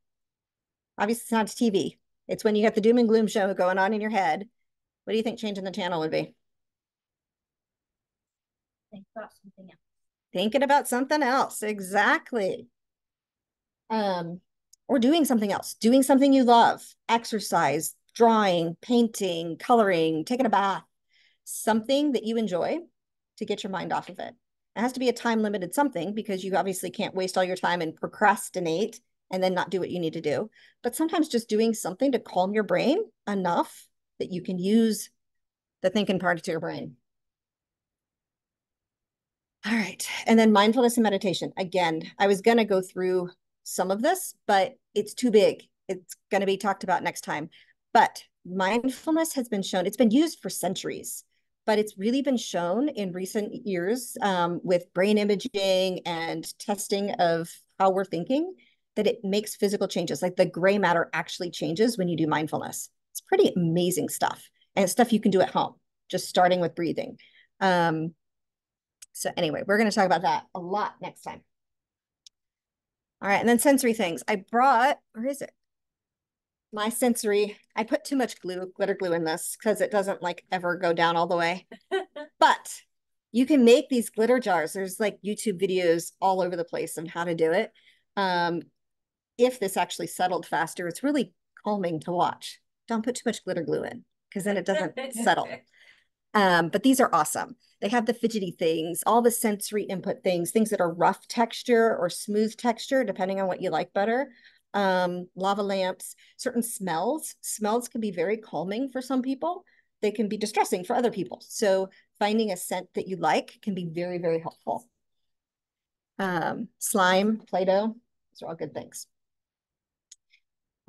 Obviously, it's not TV. It's when you got the doom and gloom show going on in your head. What do you think changing the channel would be?
Think about something else.
Thinking about something else. Exactly. Or doing something else, doing something you love, exercise, drawing, painting, coloring, taking a bath, something that you enjoy to get your mind off of it. It has to be a time limited something because you obviously can't waste all your time and procrastinate and then not do what you need to do. But sometimes just doing something to calm your brain enough that you can use the thinking part of your brain. All right. And then mindfulness and meditation. Again, I was going to go through some of this, but it's too big. It's going to be talked about next time. But mindfulness has been shown, it's been used for centuries, but it's really been shown in recent years with brain imaging and testing of how we're thinking that it makes physical changes. Like the gray matter actually changes when you do mindfulness. It's pretty amazing stuff. And it's stuff you can do at home, just starting with breathing. So anyway, we're going to talk about that a lot next time. All right, and then sensory things. I brought, where is it? My sensory, I put too much glitter glue in this because it doesn't like ever go down all the way. But you can make these glitter jars. There's like YouTube videos all over the place on how to do it. If this actually settled faster, it's really calming to watch. Don't put too much glitter glue in because then it doesn't settle. But these are awesome. They have the fidgety things, all the sensory input things that are rough texture or smooth texture, depending on what you like better. Lava lamps, certain smells. Smells can be very calming for some people. They can be distressing for other people. So finding a scent that you like can be very, very helpful. Slime, Play-Doh, those are all good things.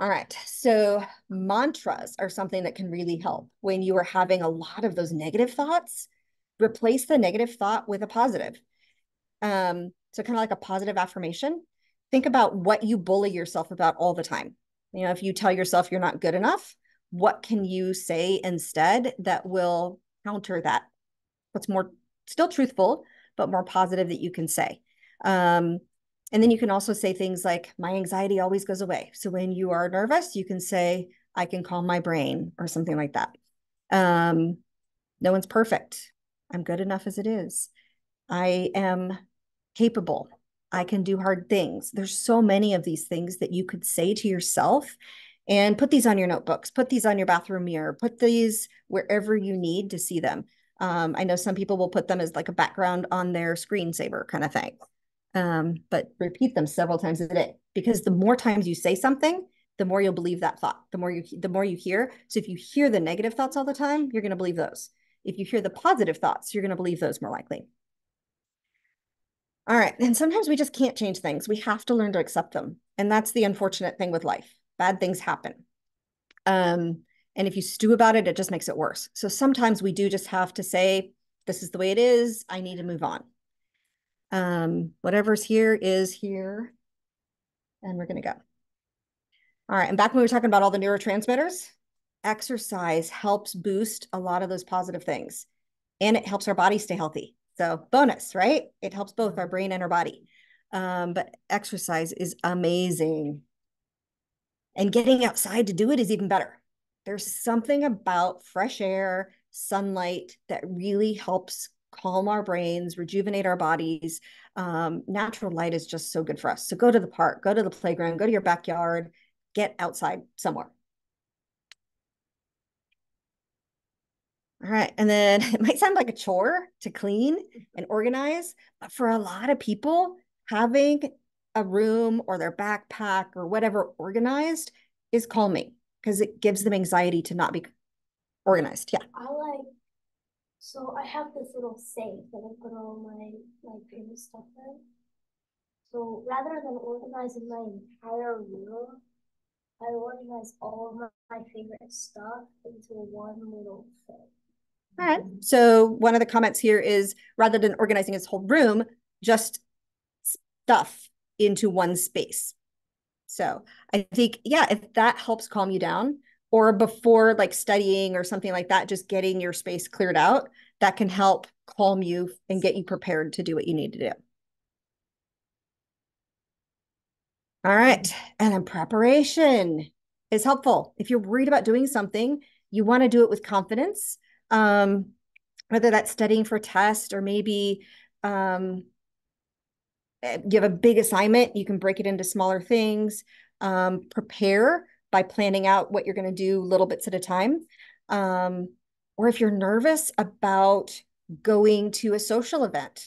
All right, so mantras are something that can really help when you are having a lot of those negative thoughts. Replace the negative thought with a positive. So kind of like a positive affirmation. Think about what you bully yourself about all the time. You know, if you tell yourself you're not good enough, what can you say instead that will counter that? What's more, still truthful, but more positive that you can say. And then you can also say things like, my anxiety always goes away. So when you are nervous, you can say, I can calm my brain or something like that. No one's perfect. I'm good enough as it is. I am capable. I can do hard things. There's so many of these things that you could say to yourself and put these on your notebooks, put these on your bathroom mirror, put these wherever you need to see them. I know some people will put them as like a background on their screensaver kind of thing. But repeat them several times a day because the more times you say something, the more you'll believe that thought, the more you hear. So if you hear the negative thoughts all the time, you're going to believe those. If you hear the positive thoughts, you're going to believe those more likely. All right. And sometimes we just can't change things. We have to learn to accept them. And that's the unfortunate thing with life. Bad things happen. And if you stew about it, it just makes it worse. So sometimes we do just have to say, this is the way it is. I need to move on. Whatever's here is here. And we're going to go. All right. And back when we were talking about all the neurotransmitters, exercise helps boost a lot of those positive things. And it helps our body stay healthy. So bonus, right? It helps both our brain and our body. But exercise is amazing. And getting outside to do it is even better. There's something about fresh air, sunlight that really helps calm our brains, rejuvenate our bodies. Natural light is just so good for us. So go to the park, go to the playground, go to your backyard, get outside somewhere. All right. And then it might sound like a chore to clean and organize, but for a lot of people, having a room or their backpack or whatever organized is calming because it gives them anxiety to not be organized. Yeah.
So I have this little safe that I put all my favorite stuff in. So rather than organizing my entire room, I organize all of my favorite stuff into one little thing.
All right. So one of the comments here is rather than organizing his whole room, just stuff into one space. So I think, yeah, if that helps calm you down, or before like studying or something like that, just getting your space cleared out, that can help calm you and get you prepared to do what you need to do. All right. And then preparation is helpful. If you're worried about doing something, you want to do it with confidence. Whether that's studying for a test or maybe you have a big assignment, you can break it into smaller things. Prepare by planning out what you're going to do little bits at a time. Or if you're nervous about going to a social event,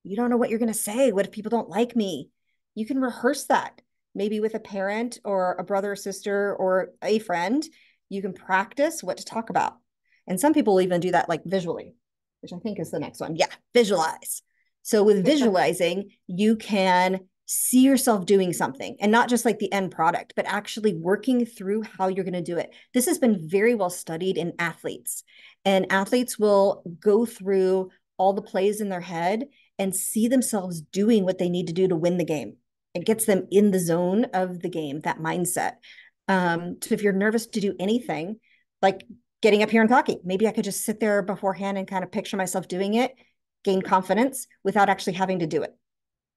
you don't know what you're going to say. What if people don't like me? You can rehearse that maybe with a parent or a brother or sister or a friend. You can practice what to talk about. And some people even do that like visually, which I think is the next one. Yeah, visualize. So with visualizing, you can see yourself doing something and not just like the end product, but actually working through how you're going to do it. This has been very well studied in athletes, and athletes will go through all the plays in their head and see themselves doing what they need to do to win the game. It gets them in the zone of the game, that mindset. So if you're nervous to do anything, like getting up here and talking, maybe I could just sit there beforehand and kind of picture myself doing it, gain confidence without actually having to do it.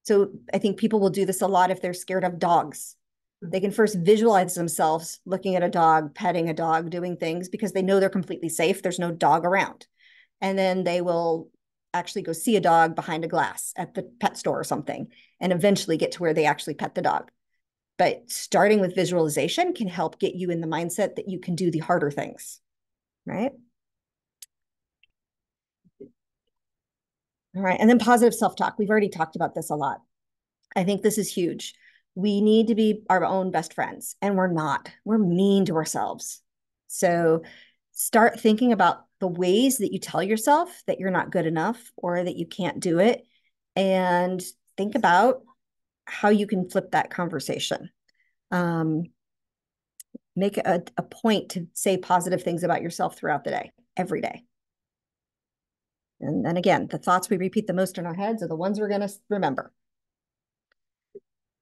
So I think people will do this a lot if they're scared of dogs. They can first visualize themselves looking at a dog, petting a dog, doing things because they know they're completely safe. There's no dog around. And then they will actually go see a dog behind a glass at the pet store or something, and eventually get to where they actually pet the dog. But starting with visualization can help get you in the mindset that you can do the harder things, right? All right. And then positive self-talk. We've already talked about this a lot. I think this is huge. We need to be our own best friends, and we're not. We're mean to ourselves. So start thinking about the ways that you tell yourself that you're not good enough or that you can't do it, and think about how you can flip that conversation. Make a point to say positive things about yourself throughout the day, every day. And then again, the thoughts we repeat the most in our heads are the ones we're going to remember.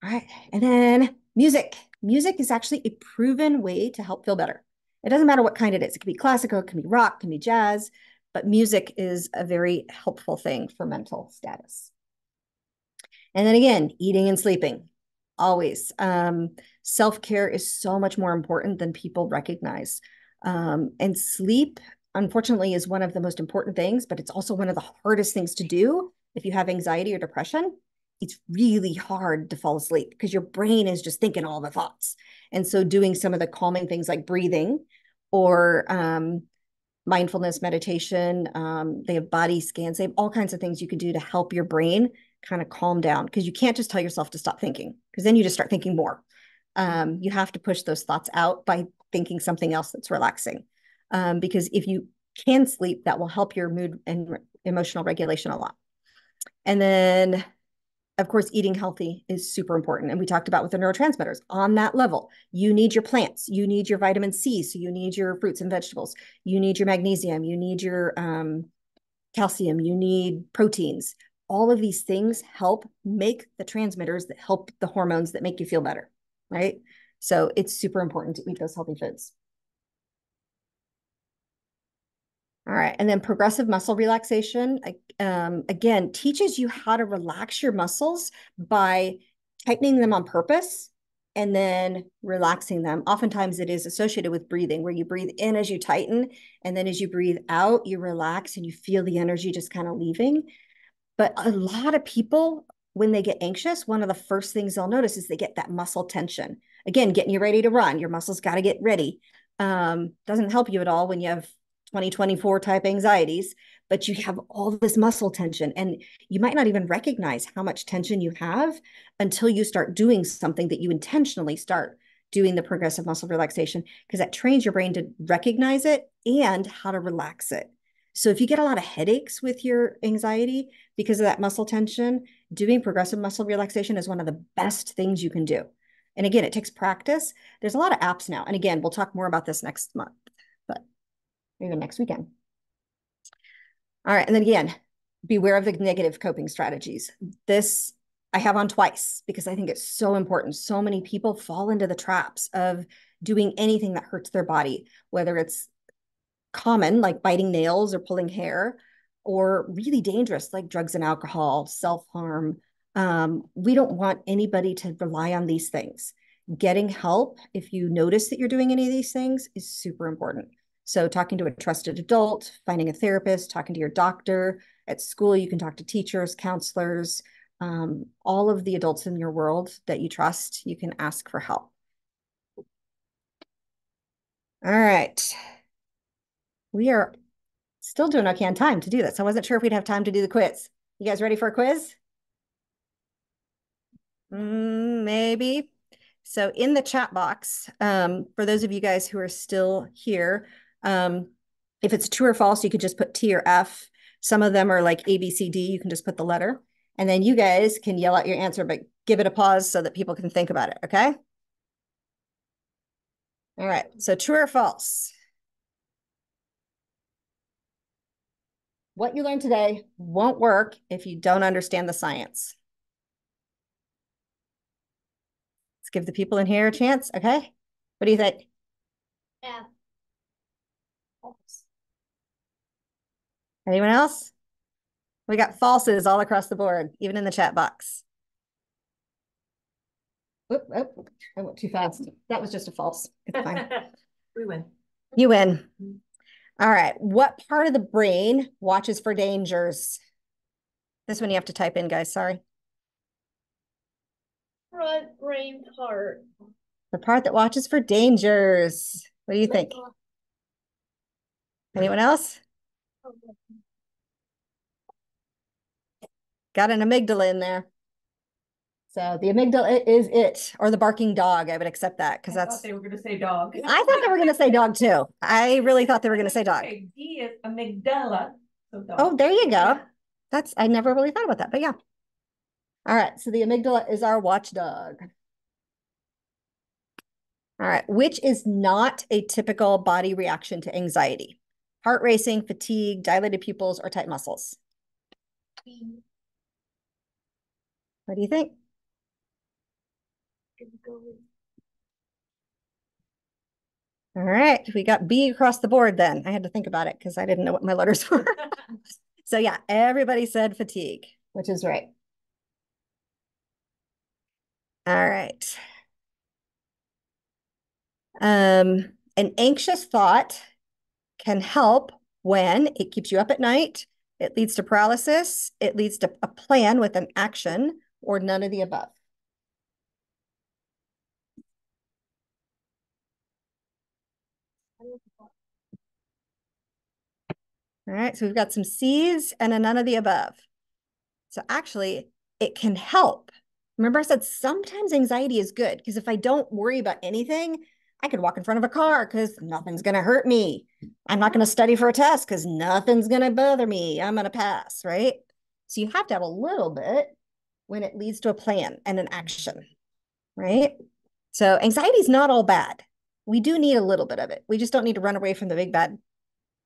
All right. And then music. Music is actually a proven way to help feel better. It doesn't matter what kind it is. It can be classical, it can be rock, it can be jazz, but music is a very helpful thing for mental status. And then again, eating and sleeping, always. Self-care is so much more important than people recognize. And sleep, unfortunately, is one of the most important things, but it's also one of the hardest things to do if you have anxiety or depression. It's really hard to fall asleep because your brain is just thinking all the thoughts. And so doing some of the calming things like breathing or mindfulness meditation, they have body scans, they have all kinds of things you can do to help your brain kind of calm down, because you can't just tell yourself to stop thinking, because then you just start thinking more. You have to push those thoughts out by thinking something else that's relaxing. Because if you can sleep, that will help your mood and emotional regulation a lot. And then, of course, eating healthy is super important. And we talked about with the neurotransmitters on that level. You need your plants, you need your vitamin C, so you need your fruits and vegetables, you need your magnesium, you need your calcium, you need proteins. All of these things help make the transmitters that help the hormones that make you feel better, right? So it's super important to eat those healthy foods. All right. And then progressive muscle relaxation, again, teaches you how to relax your muscles by tightening them on purpose and then relaxing them. Oftentimes it is associated with breathing, where you breathe in as you tighten, and then as you breathe out, you relax and you feel the energy just kind of leaving. But a lot of people, when they get anxious, one of the first things they'll notice is they get that muscle tension. Again, getting you ready to run, your muscles got to get ready. Doesn't help you at all when you have 2024 type anxieties, but you have all this muscle tension, and you might not even recognize how much tension you have until you start doing something that you intentionally start doing the progressive muscle relaxation, because that trains your brain to recognize it and how to relax it. So if you get a lot of headaches with your anxiety because of that muscle tension, doing progressive muscle relaxation is one of the best things you can do. And again, it takes practice. There's a lot of apps now. And again, we'll talk more about this next month, but maybe next weekend. All right. And then again, beware of the negative coping strategies. This I have on twice because I think it's so important. So many people fall into the traps of doing anything that hurts their body, whether it's common, like biting nails or pulling hair, or really dangerous, like drugs and alcohol, self-harm. We don't want anybody to rely on these things. Getting help, if you notice that you're doing any of these things, is super important. So talking to a trusted adult, finding a therapist, talking to your doctor. At school, you can talk to teachers, counselors, all of the adults in your world that you trust, you can ask for help. All right. We are still doing okay on time to do this. I wasn't sure if we'd have time to do the quiz. You guys ready for a quiz? Maybe. So in the chat box, for those of you guys who are still here, if it's true or false, you could just put T or F. Some of them are like A, B, C, D. You can just put the letter. And then you guys can yell out your answer, but give it a pause so that people can think about it, okay? All right, so true or false? What you learned today won't work if you don't understand the science. Let's give the people in here a chance, okay? What do you think?
Yeah.
False. Anyone else? We got falses all across the board, even in the chat box. Oop, oop, I went too fast. That was just a false. It's fine.
We win.
You win. All right. What part of the brain watches for dangers? This one you have to type in, guys. Sorry.
Front brain part.
The part that watches for dangers. What do you think? Anyone else? Got an amygdala in there. So the amygdala is it, or the barking dog. I would accept that because that's.
I thought they were going to say dog.
I thought they were going to say dog too. I really thought they were going to say dog.
Okay, D is amygdala. So dog.
Oh, there you go. That's, I never really thought about that, but yeah. All right. So the amygdala is our watchdog. All right. Which is not a typical body reaction to anxiety? Heart racing, fatigue, dilated pupils, or tight muscles? What do you think? All right. We got B across the board then. I had to think about it because I didn't know what my letters were. So yeah, everybody said fatigue, which is right. All right. An anxious thought can help when it keeps you up at night, it leads to paralysis, it leads to a plan with an action, or none of the above. All right, so we've got some C's and a none of the above. So actually, it can help Remember I said sometimes anxiety is good because if I don't worry about anything, I could walk in front of a car because nothing's going to hurt me. I'm not going to study for a test because nothing's going to bother me. I'm going to pass, right? So you have to have a little bit when it leads to a plan and an action, right? So anxiety is not all bad. We do need a little bit of it. We just don't need to run away from the big bad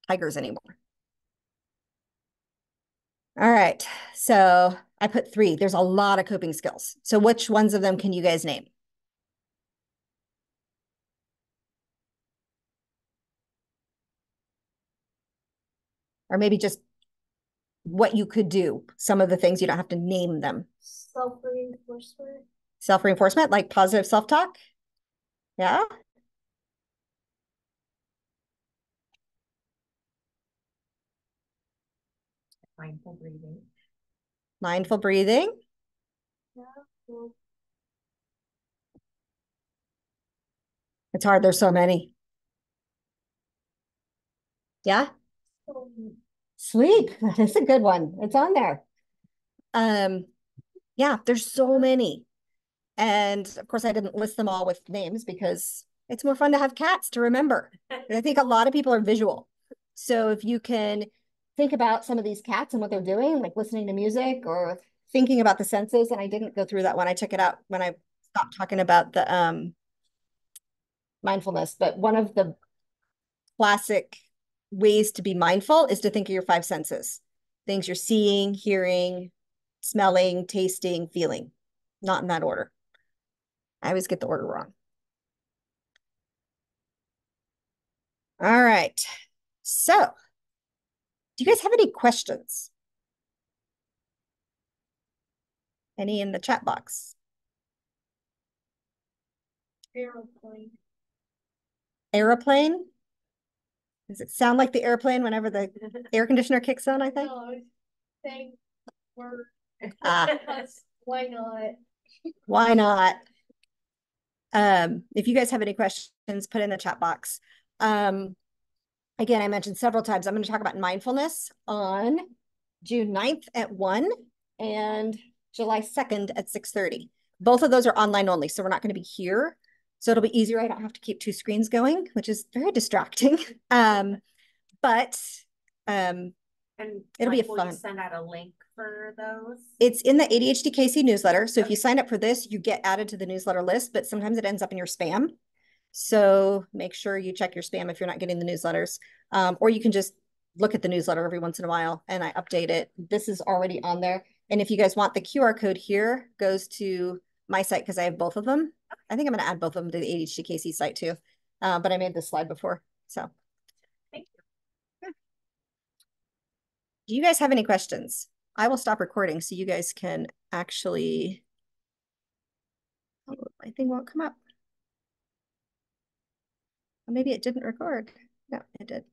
tigers anymore. All right. So I put 3. There's a lot of coping skills. So which ones of them can you guys name? Or maybe just what you could do. Some of the things you don't have to name them.
Self-reinforcement.
Self-reinforcement, like positive self-talk. Yeah.
Mindful breathing.
Mindful breathing.
Yeah. Well,
It's hard. There's so many. Yeah. Sleep. That's a good one. It's on there. Yeah, there's so many. And of course, I didn't list them all with names because it's more fun to have cats to remember. And I think a lot of people are visual. So if you can think about some of these cats and what they're doing, like listening to music or thinking about the senses, and I didn't go through that one. I took it out when I stopped talking about the mindfulness. But one of the classic ways to be mindful is to think of your 5 senses. Things you're seeing, hearing, smelling, tasting, feeling. Not in that order. I always get the order wrong. All right. So, do you guys have any questions? Any in the chat box?
Airplane.
Airplane? Does it sound like the airplane whenever the air conditioner kicks on, I think?
No, I was saying word.
Ah,
Because why not?
why not? If you guys have any questions, put in the chat box. Again, I mentioned several times, I'm going to talk about mindfulness on June 9th at 1 and July 2nd at 6:30. Both of those are online only, so we're not going to be here. So it'll be easier. I don't have to keep 2 screens going, which is very distracting. But
And
it'll be a
will
fun.
you send out a link for those?
It's in the ADHD KC newsletter. So if you sign up for this, you get added to the newsletter list, but sometimes it ends up in your spam. So make sure you check your spam if you're not getting the newsletters. Or you can just look at the newsletter every once in a while and I update it. This is already on there. And if you guys want, the QR code here goes to my site because I have both of them. I think I'm going to add both of them to the ADHD KC site too. But I made this slide before. So
Thank you.
do you guys have any questions? I will stop recording so you guys can actually, oh, my thing won't come up. Maybe it didn't record. No, it did.